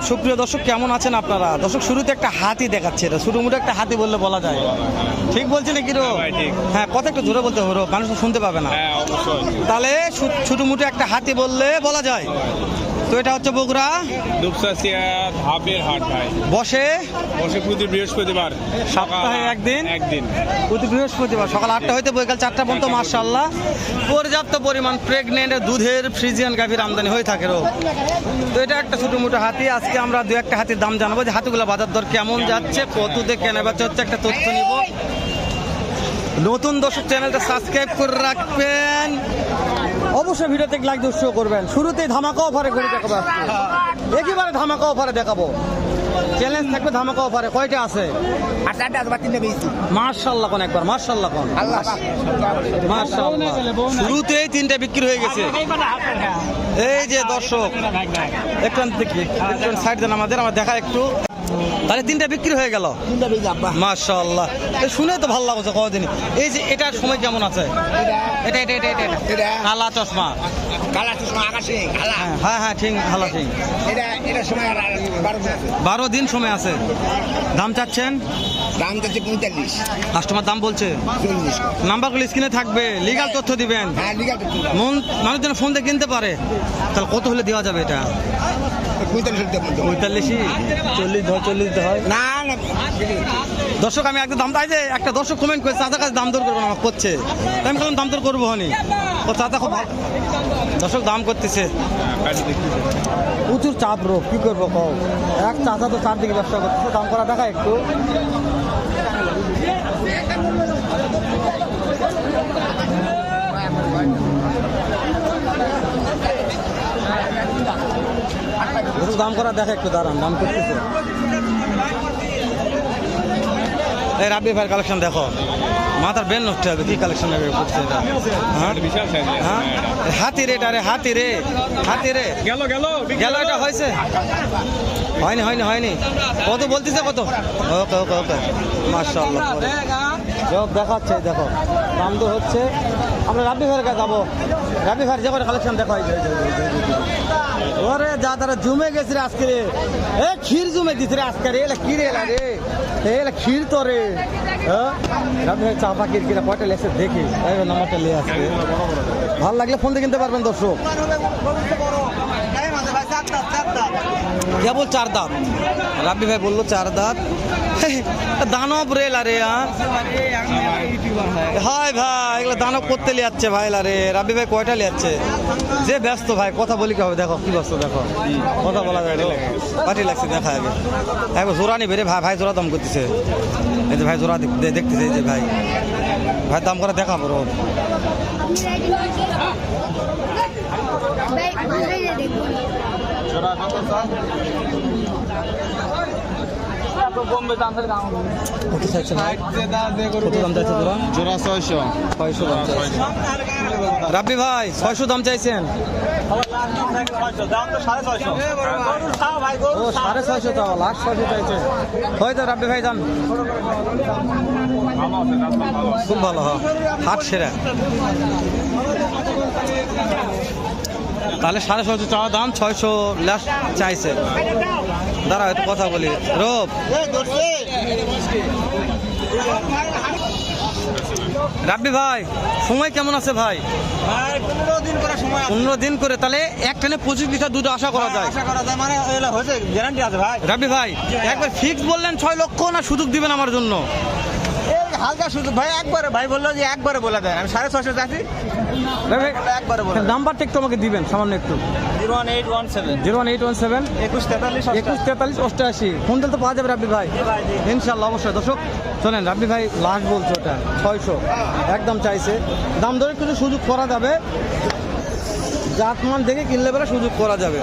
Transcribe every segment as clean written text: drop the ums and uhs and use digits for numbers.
সুপ্রিয় দর্শক, কেমন আছেন আপনারা? দর্শক, শুরুতে একটা হাতি দেখাচ্ছে, এটা ছোটমোটো একটা হাতি বললে বলা যায়। ঠিক বলছি নাকি রো? হ্যাঁ, কথা একটু জোরে বলতে হবে, মানুষ শুনতে পাবে না। তাহলে ছোটমোটো একটা হাতি বললে বলা যায়। তো এটা হচ্ছে বগুড়া দুপচাচিয়া ধাপের হাট ভাই। বসে প্রতি বৃহস্পতিবার, সপ্তাহে একদিন প্রতি বৃহস্পতিবার সকাল 8টা হইতে বৈকাল 4টা পর্যন্ত। মাশাআল্লাহ, পর্যাপ্ত পরিমাণ প্রেগনেন্ট দুধের ফ্রিজিয়ান গাভীর আমদানি হয়ে থাকে রোগ। তো এটা একটা ছোটমোটো হাতি। আজকে আমরা দু একটা হাতির দাম জানাবো, যে হাতিগুলো বাজার দর কেমন যাচ্ছে, কততে কেনা বেচা হচ্ছে, একটা তথ্য নিব। নতুন দর্শক, চ্যানেলটা সাবস্ক্রাইব করে রাখবেন, অবশ্যই ভিডিওতে লাইক দিয়ে উৎসাহ করবেন। শুরুতেই ধামাকা অফারে করে দেখাবো, একেবারে ধামাকা অফারে দেখাবো। চ্যালেঞ্জ থাকবে ধামাকা অফারে। কয়টা আছে? মাশাআল্লাহ কোন একবার, মাশাআল্লাহ কোন, মাশাআল্লাহ। শুরুতেই 3টা বিক্রি হয়ে গেছে। এই যে দর্শক, একটু দেখি, একটু সাইড দেন আমাদের, আমার দেখা একটু। তাহলে 3টা বিক্রি হয়ে গেল, মাশাআল্লাহ। শুনে তো ভালো লাগছে কদিন। এই যে এটার সময় কেমন আছে? এটা এটা এটা এটা এটা কালা চশমা, আকাশে কালা। হ্যাঁ হ্যাঁ ঠিক, ভালো ঠিক। এটা সময় 12 দিন সময় আছে। দাম চাচ্ছেন? দাম যাচ্ছে 45। কাস্টমার দাম বলছে 40। নাম্বারগুলো স্ক্রিনে থাকবে, লিগাল তথ্য দিবেন। হ্যাঁ, লিগাল তথ্য। মানুষ যেন ফোন দিয়ে কিনতে পারে। তাহলে কত হলে দেওয়া যাবে এটা? 45, 40 হয় না না। দর্শক, আমি একটা দাম, তাই যে একটা দর্শক কমেন্ট করেছে চাচার কাছে দাম দর করবো আমার করছে, তাই আমি বললাম দাম দর করবো হনি। ও চাচা খুব ভালো দর্শক দাম করতেছে। প্রচুর চাপ রোগ, কি করবো কও? এক চাচা তো চারদিকে ব্যবসা করতেছে, দাম করা দেখা একটু। দাম করা দেখা একটু, দাঁড়ান, দাম করতেছে। এই রাব্বি ভাইয়ের কালেকশন দেখো, মাথার বেল নষ্ট হবে, কি কালেকশন করছে এটা? হ্যাঁ, হাতি রে, আরে হাতি রে, হাতি রে। গেল গেল গেল, এটা হয়েছে? হয়নি হয়নি হয়নি। কত বলতেছে কত? ওকে ওকে ওকে, মাশাআল্লাহ। সব দেখাচ্ছে, দেখো দাম তো হচ্ছে। আমরা রাব্বি ভাইয়ের কাছে যাবো, রাব্বি ভাইয়ের যে করে কালেকশন দেখো। ওরে যা তারা জমে গেছে রে আজকে রে, এ ক্ষীর জমে দিছে রে আজকে রে। এলা কি রে, এলা রে, এলা ক্ষীর তো রে। হ্যাঁ, রাব্বি ভাই চা পাখির কিনা কয়টা লেগেছে দেখি, তাই নাম্বারটা নিয়ে আসবে। ভালো লাগলে ফোন দিয়ে কিনতে পারবেন দর্শক। কেবল 4 দাঁত, রাব্বি ভাই বললো 4 দাঁত। দানব রেল আরে, হাই ভাই, এগুলো দানব করতে লিয়াচ্ছে ভাই লারে। রাব্বি ভাই কয়টা লিয়াচ্ছে? যে ব্যস্ত ভাই, কথা বলি কি হবে? দেখো কি ব্যস্ত, দেখো কথা বলা যায়, পাটি লাগছে। দেখা আগে একবার জোড়া নিবে রে ভাই, ভাই জোড়া দাম করতেছে। এই যে ভাই জোড়া দেখতেছে, এই যে ভাই, ভাই দাম করে দেখা বড়। কত চাইছে ভাই? কত দাম চাইছে তোরা? জোড়া 600 দাম চাইছে রাব্বি ভাই, 600 দাম চাইছেন। ও 650 চাও, লাস্ট 600 চাইছে। হয়তো রাব্বি ভাই দাম খুব ভালো, হাট সেরা। তাহলে 650 চাওয়া দাম, 600 লাস্ট চাইছে। দাঁড়া একটু কথা বলি। রূপ, রাব্বি ভাই সময় কেমন আছে ভাই? 15 দিন করে, তাহলে একটানে 25 লিটার দুধ আশা করা যায়? মানে গ্যারান্টি আছে ভাই। রাব্বি ভাই একবার ফিক্স বললেন 6 লক্ষ, না সুযোগ দিবেন আমার জন্য? হালকা সুযোগ ভাই, একবারে ভাই বললো যে একবারে বলে দেন। আমি 650 চাচ্ছি, একবারে বলে। নাম্বারটা একটু আমাকে দিবেন সামান্য একটু। 01817 01817 2143 88। ফোন দিলে তো পাওয়া যাবে রাব্বি ভাই, ইনশাল্লাহ অবশ্যই। দর্শক শোনেন, রাব্বি ভাই লাস্ট বলছে ওটা 600 একদম চাইছে। দাম ধরে কিছু সুযোগ করা যাবে, জাতমান দেখে কিনলে পরে সুযোগ করা যাবে।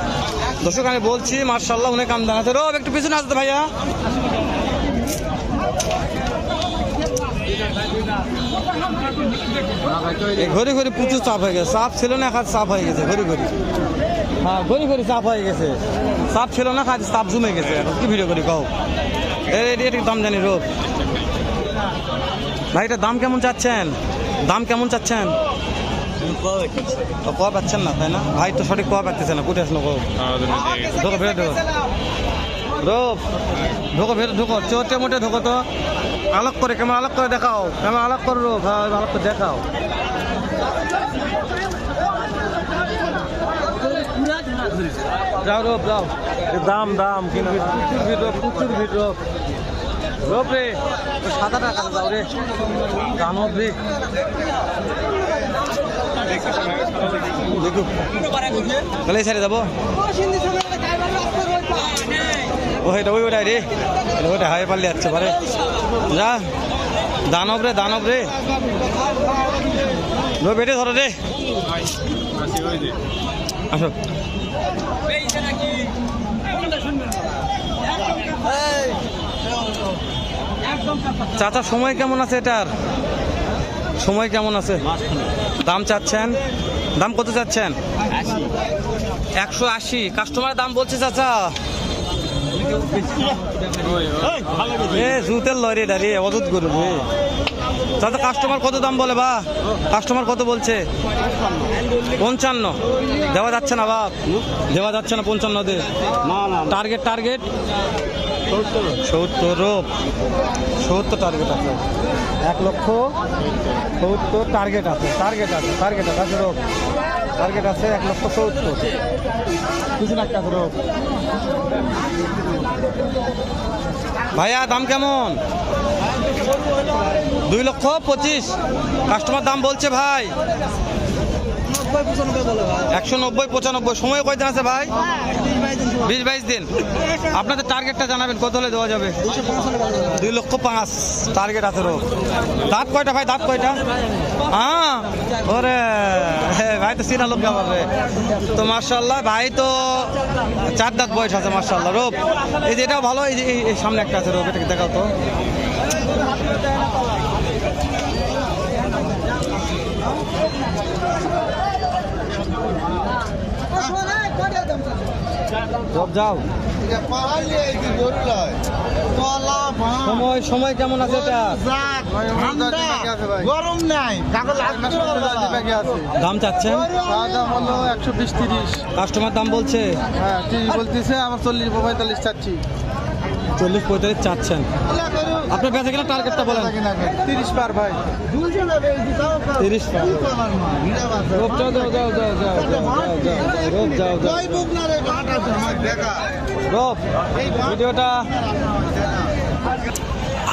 দর্শক আমি বলছি মাশাআল্লাহ অনেক আমদানি আছে। রব একটু পিছনে আসতে ভাইয়া। ঘড়ি ঘড়ি প্রচুর চাপ হয়ে গেছে, চাপ ছিল না, খাত চাপ হয়ে গেছে ঘড়ি ঘড়ি। হ্যাঁ, ঘড়ি ঘড়ি চাপ হয়ে গেছে, চাপ ছিল না, খাত চাপ জমে গেছে। কি ভিডিও করি কও? এটির দাম জানি রোগ ভাই, এটার দাম কেমন চাচ্ছেন? দাম কেমন চাচ্ছেন? তো কয়া পাচ্ছেন না, তাই না ভাই? তো সঠিক কয়া পাচ্ছেন না, কোথায় আসলো কো? রূপ ঢোকো ভেতর ঢোকো, চোটে মোটে ঢোকো তো, আলোক করে ক্যামেরা আলোক করে দেখাও, ক্যামেরা আলোক করো রূপ, হ্যাঁ আলোক করে দেখাও। যাও রূপ যাও, দাম দাম কিন্তু প্রচুর ভিড় রূপ, প্রচুর ভিড় রূপ। রূপ রে সাদা টাকা যাও রে, দানব রে দেখো, তাহলে ছেড়ে যাবো। ওইটা ওইটাই রে, ওইটা হাই পারলে যাচ্ছে পারে, যা দানব রে, দানব রে লো, বেটে ধরো রে, আসো। চাচা সময় কেমন আছে এটার, সময় কেমন আছে, দাম চাচ্ছেন, দাম কত চাচ্ছেন? 180। কাস্টমারের দাম বলছে চাচা, এ জুতের লরি দাঁড়িয়ে অযুত গরু রে চাচা। কাস্টমার কত দাম বলে বা, কাস্টমার কত বলছে? 55 দেওয়া যাচ্ছে না বাপ, দেওয়া যাচ্ছে না 55 দে, টার্গেট টার্গেট 70 রূপ, 70 টার্গেট আছে, 1,70,000 টার্গেট আছে, টার্গেট আছে, টার্গেট আছে রূপ, টার্গেট আছে 1,70,000 কিছু না কাজ রূপ। ভাইয়া দাম কেমন? 2,25,000 কাস্টমার দাম বলছে ভাই, 190-95। সময় কয়দিন আছে ভাই? 20-22 দিন। আপনাদের টার্গেটটা জানাবেন, কত হলে দেওয়া যাবে? 2,05,000 টার্গেট আছে রোগ। দাঁত কয়টা ভাই, দাঁত কয়টা? হ্যাঁ ওরে ভাই তো চিনা লোক পাবে তো, মার্শাল্লাহ ভাই তো 4 দাঁত বয়স আছে মার্শাল্লাহ রোগ। এই যে এটাও ভালো, এই যে এই সামনে একটা আছে রোগ, এটাকে দেখাও তো। যাও সময় সময় কেমন আছে এটা? গরম নাই, দাম চাচ্ছেন? দাম হলো 120-30। কাস্টমার দাম বলছে? হ্যাঁ 30 বলতেছে, আমার 40-45 চাচ্ছি। 40-45 চাচ্ছেন। আপনার বেচা কিনা টার্গেটটা বলেন। 30 পার ভাই, 30 পার। রোব যাও যাও যাও যাও যাও রোব যাও যাও রোব। ভিডিওটা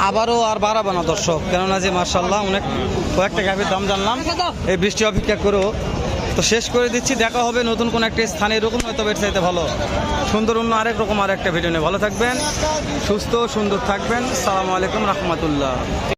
আবারও আর বাড়াবো না দর্শক, কেননা যে মার্শাল্লাহ অনেক কয়েকটা গাভীর দাম জানলাম, এই বৃষ্টি অপেক্ষা করো তো শেষ করে দিচ্ছি। দেখা হবে নতুন কোন একটা স্থানে, এরকম হয়তো বের চাইতে ভালো সুন্দর অন্য আরেক রকম আরেকটা ভিডিও নিয়ে। ভালো থাকবেন, সুস্থ সুন্দর থাকবেন। আসসালামু আলাইকুম রহমতুল্লাহ।